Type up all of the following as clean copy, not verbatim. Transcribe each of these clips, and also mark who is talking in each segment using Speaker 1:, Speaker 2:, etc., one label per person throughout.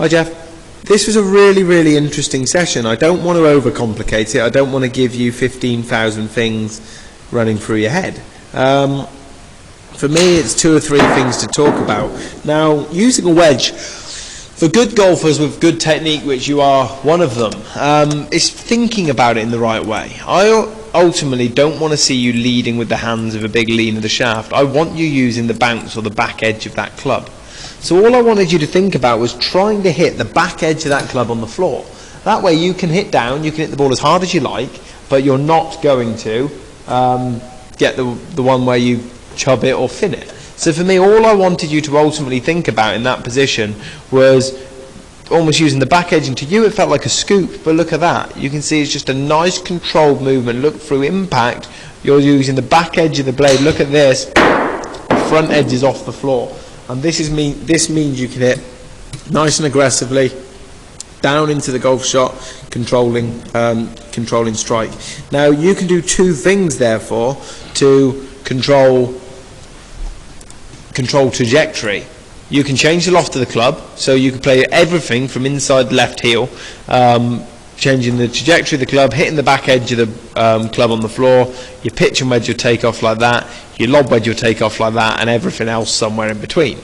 Speaker 1: Hi Jeff. This was a really, really interesting session. I don't want to overcomplicate it. I don't want to give you 15,000 things running through your head. For me, it's 2 or 3 things to talk about. Now, using a wedge, for good golfers with good technique, which you are one of them, is thinking about it in the right way. I ultimately don't want to see you leading with the hands of a big lean of the shaft. I want you using the bounce or the back edge of that club. So all I wanted you to think about was trying to hit the back edge of that club on the floor. That way you can hit down, you can hit the ball as hard as you like, but you're not going to get the one where you chub it or fin it. So for me, all I wanted you to ultimately think about in that position was almost using the back edge, and to you it felt like a scoop, but look at that. You can see it's just a nice controlled movement. Look, through impact, you're using the back edge of the blade. Look at this, the front edge is off the floor. And this means you can hit nice and aggressively down into the golf shot, controlling strike. Now you can do 2 things therefore to control trajectory. You can change the loft of the club, so you can play everything from inside left heel, changing the trajectory of the club, hitting the back edge of the club on the floor. Your pitch and wedge will take off like that, your lob wedge will take off like that, and everything else somewhere in between.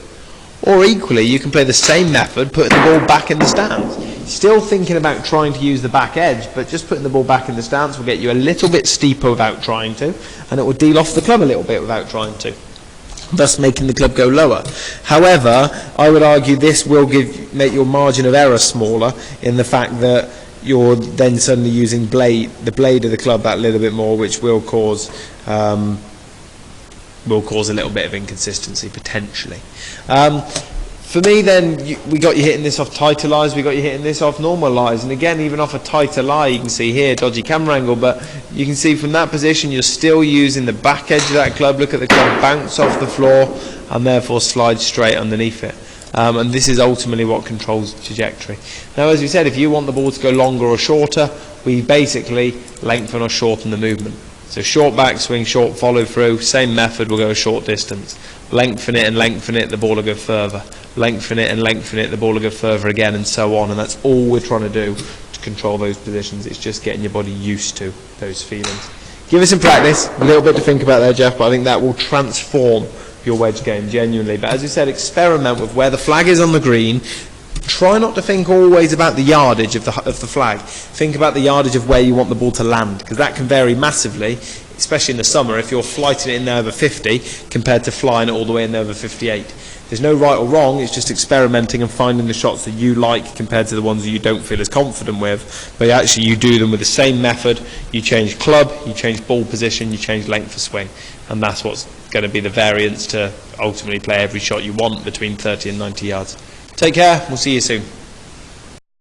Speaker 1: Or equally, you can play the same method, putting the ball back in the stance. Still thinking about trying to use the back edge, but just putting the ball back in the stance will get you a little bit steeper without trying to, and it will deal off the club a little bit without trying to, thus making the club go lower. However, I would argue this will make your margin of error smaller, in the fact that you're then suddenly using the blade of the club that little bit more, which will cause a little bit of inconsistency potentially. For me then, we got you hitting this off tighter lies, we got you hitting this off normal lies, and again, even off a tighter lie, you can see here, dodgy camera angle, but you can see from that position you're still using the back edge of that club. Look at the club bounce off the floor and therefore slide straight underneath it. And this is ultimately what controls the trajectory. Now, as we said, if you want the ball to go longer or shorter, we basically lengthen or shorten the movement. So short backswing, short follow through, same method, will go a short distance. Lengthen it, the ball will go further. Lengthen it, the ball will go further again, and so on. And that's all we're trying to do to control those positions. It's just getting your body used to those feelings. Give it some practice, a little bit to think about there, Jeff, but I think that will transform your wedge game genuinely. But as we said, experiment with where the flag is on the green. Try not to think always about the yardage of the flag. Think about the yardage of where you want the ball to land, because that can vary massively, especially in the summer, if you're flighting it in there over 50 compared to flying it all the way in there over 58. There's no right or wrong, it's just experimenting and finding the shots that you like compared to the ones that you don't feel as confident with. But actually you do them with the same method. You change club, you change ball position, you change length of swing, and that's what's going to be the variance to ultimately play every shot you want between 30 and 90 yards. Take care, we'll see you soon.